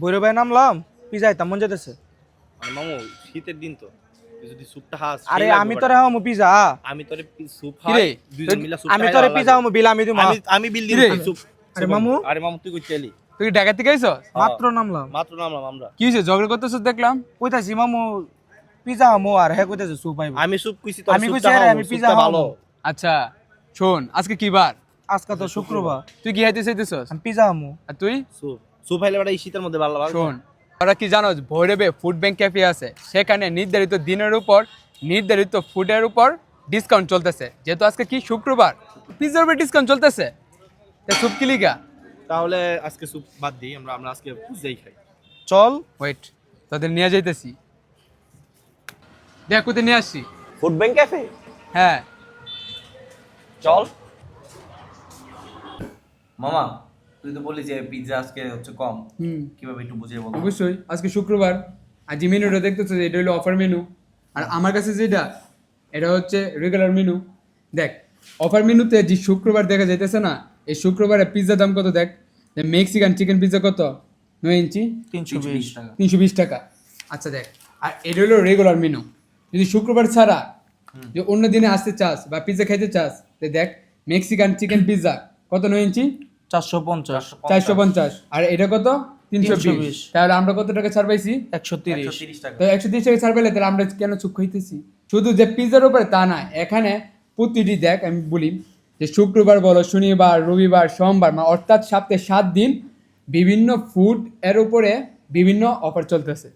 ভৈরবে নামলাম, পিজা আইতাম মন যেতেছে। আর মামু শীতের দিন তো, তুই যদি স্যুপটা খাস আরে সেই লাগবে আমি বেটা। তোরে হামু পিজা। আমি তোরে স্যুপ কি খাই, রে দুইজন মিলা স্যুপটা আমি খাই তোরে ভালো পিজা লাগে। হামু, বিল আমি দিমু। আমি বিল দিই কিরে? স্যুপ। আরে মামু আরে মামু তুই কইতে এলি? তুই ঢাকা থেকে আইছস? মাত্র নামলাম। মাত্র নামলাম আমরা। কি হইছে ঝগড়া করতেছস দেখলাম। কইতাছি মামু পিজা হামু, আর হ্যাঁ কইতাছে সুপ আইবো। আমি স্যুপ কইছি তোর আমি কইছি স্যুপটা আরে খাও, আমি পিজা স্যুপটা ভালো। খাবো। আচ্ছা শোন, আজকে কি বার? আজকে তো শুক্রবার। তুই কি খাইতে চাইতেছস? আমি পিজা হামু। আর তুই? স্যুপ স্যুপ খাইলে বেটা এই শীতের মধ্যে ভালো লাগে। শোন, তোরা কি জানোস ভৈরবে ফুড ব্যাংক ক্যাফে আছে, সেখানে নির্ধারিত দিনের উপর নির্ধারিত ফুডের উপর ডিসকাউন্ট চলতেছে। যেহেতু আজকে কি শুক্রবার, পিৎজার উপর ডিসকাউন্ট চলতেছে। তা সুপ কি লিগা? তাহলে আজকে স্যুপ বাদ দিই, আমরা আমরা আজকে পিজ্জাই খাই। চল। ওয়েট, তোদের নিয়ে যাইতেছি। দেখ কোথায় নিয়ে আসছি। ফুড ব্যাংক ক্যাফে হ্যাঁ চল। মামা তুই তো বললি যে পিৎজা আজকে হচ্ছে কম, হুম, কিভাবে একটু বুঝিয়ে বল। অবশ্যই আজকে শুক্রবার। আর যে মেনুটা দেখতেছো এটা হলো অফার মেনু, আর আমার কাছে যেটা এটা হচ্ছে রেগুলার মেনু। দেখ অফার মেনুতে যে শুক্রবার দেখা যাইতেছে না, এই শুক্রবারে পিৎজার দাম কত দেখ। মেক্সিকান চিকেন পিৎজা কত, 9 ইঞ্চি 320 টাকা। 320 টাকা। আচ্ছা দেখ, আর এটা হলো রেগুলার মেনু। যদি শুক্রবার ছাড়া যে অন্য দিনে আসতে চাস বা পিৎজা খাইতে চাস, তো দেখ মেক্সিকান চিকেন পিৎজা কত, 9 ইঞ্চি 450, 450, আর এটা কত 320। 320। তাহলে আমরা কত টাকা ছাড় পাইছি? 130। 130 টাকা। তো 130 টাকা ছাড় পেলে তাহলে আমরা কেন চুপ খাইতেছি? শুধু যে পিৎজার উপরে তা না, এখানে প্রতিটি দেখ আমি বলি যে শুক্রবার বলো, শনিবার, রবিবার, সোমবার, মানে অর্থাৎ সপ্তাহে 7 দিন বিভিন্ন ফুড এর উপরে বিভিন্ন অফার চলতেছে।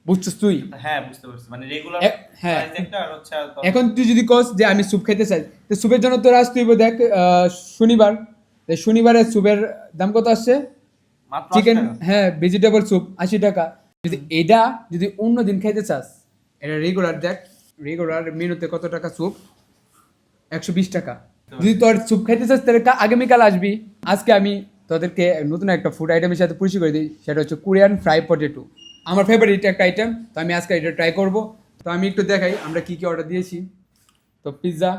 বুঝছিস তুই? হ্যাঁ বুঝতে পারছি, মানে রেগুলার হ্যাঁ। প্রাইস একটা আর হচ্ছে এখন তুই যদি কস যে আমি স্যুপ খেতে চাই, তো স্যুপের জন্য তোর আসতে হইব দেখ শনিবার। তো শনিবারে স্যুপের দাম কত আসছে? মাত্র চিকেন, 80 টাকা। হ্যাঁ ভেজিটেবল স্যুপ 80 টাকা। যদি এটা যদি অন্য দিন খাইতে চাস, এটা রেগুলার দেখ, রেগুলার মেনুতে কত টাকা স্যুপ, 120 টাকা। যদি তোর স্যুপ খাইতে চাস তাহলে আগামীকাল আসবি। আজকে আমি তোদেরকে নতুন একটা ফুড আইটেমের সাথে পরিচয় করে দিই, সেটা হচ্ছে কোরিয়ান ফ্রাই পটেটো। আমার ফেভারিট একটা আইটেম, তো আমি আজকে এটা ট্রাই করব। তো আমি একটু দেখাই আমরা কি কি অর্ডার দিয়েছি। তো পিৎজা,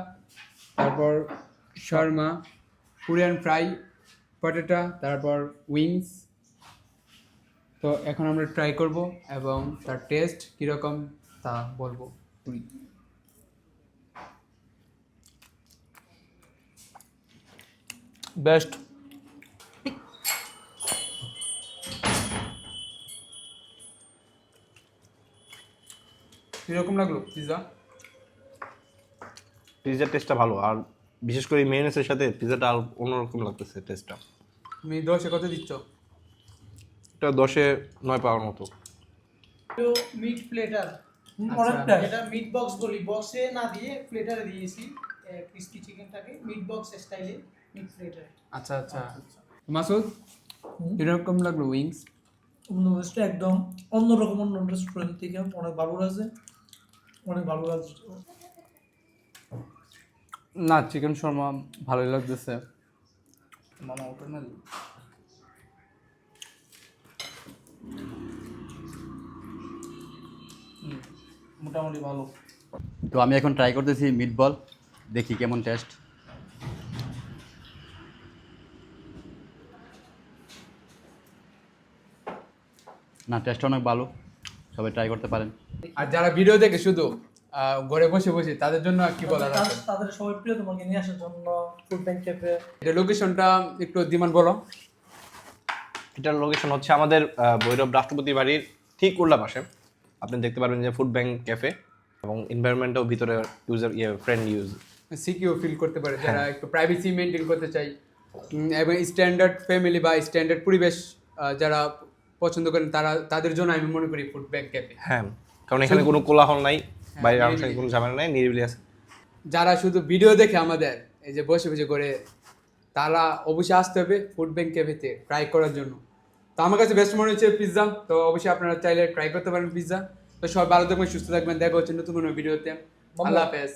তারপর শর্মা, কোরিয়ান ফ্রাই পটেটো, তারপর উইংস। তো এখন আমরা ট্রাই করব এবং তার টেস্ট কীরকম তা বলবো। বেস্ট। কীরকম লাগলো পিৎজা? পিৎজার টেস্টটা ভালো, আর বিশেষ করে মেয়োনেজের সাথে পিৎজাটা আর অন্যরকম লাগতেছে টেস্টটা। তুমি 10-এ কত দিচ্ছ? এটা 10-এ 9 পাওয়ার মতো। মিট প্লেটার অনেকটা। এটা মিট বক্স বলি, বক্সে না দিয়ে প্লেটারে দিয়েছি ক্রিস্পি চিকেনটাকে মিট বক্স স্টাইলে মিট প্লেটার। আচ্ছা আচ্ছা। মাসুদ কীরকম লাগলো উইংস? বন্দোবস্তটা একদম অন্যরকম, অন্য রেস্টুরেন্ট থেকে অনেক ভালো লাগছে, অনেক ভালো লাগছে। না চিকেন শর্মা ভালোই লাগতেছে। মামা ওটা না মোটামুটি ভালো। তো আমি এখন ট্রাই করতেছি মিটবল, দেখি কেমন টেস্ট। না টেস্ট অনেক ভালো, সবাই ট্রাই করতে পারেন। আর যারা ভিডিও দেখে শুধু ঘরে বসে বসে, তাদের জন্য আর কি বলার আছে? তাদের সবাই প্রিয় তোমাকে নিয়ে আসার জন্য ফুড ব্যাংক ক্যাফে। এটা লোকেশনটা একটু দিমান বলো। এটার লোকেশন হচ্ছে আমাদের ভৈরব রাষ্ট্রপতি বাড়ির ঠিক উল্টা পাশে। আপনি দেখতে পারবেন যে ফুড ব্যাংক ক্যাফে, এবং এনভায়রনমেন্টও ভিতরে user friend use. Secure feel করতে পারে যারা একটু প্রাইভেসি মেনটেন করতে চাই, এবং স্ট্যান্ডার্ড ফ্যামিলি বা স্ট্যান্ডার্ড পরিবেশ যারা পছন্দ করেন, তারা তাদের জন্য আমি মনে করি ফুড ব্যাংক ক্যাফে। হ্যাঁ, কারণ এখানে কোনো কোলাহল নাই, বাইরে নিরিবিলি। আসার কোনো ঝামেলা নাই, নিরিবিলি আছে। যারা শুধু ভিডিও দেখে আমাদের এই যে বসে বসে করে, তারা অবশ্যই আসতে হবে ফুড ব্যাংক ক্যাফেতে ট্রাই করার জন্য। তো আমার কাছে বেস্ট মনে হচ্ছে পিৎজা। তো অবশ্যই আপনারা চাইলে ট্রাই করতে পারেন পিৎজা। তো সবাই ভালো থাকবেন, সুস্থ থাকবেন, দেখা হচ্ছে নতুন কোনো ভিডিওতে। আল্লাহ হাফেজ।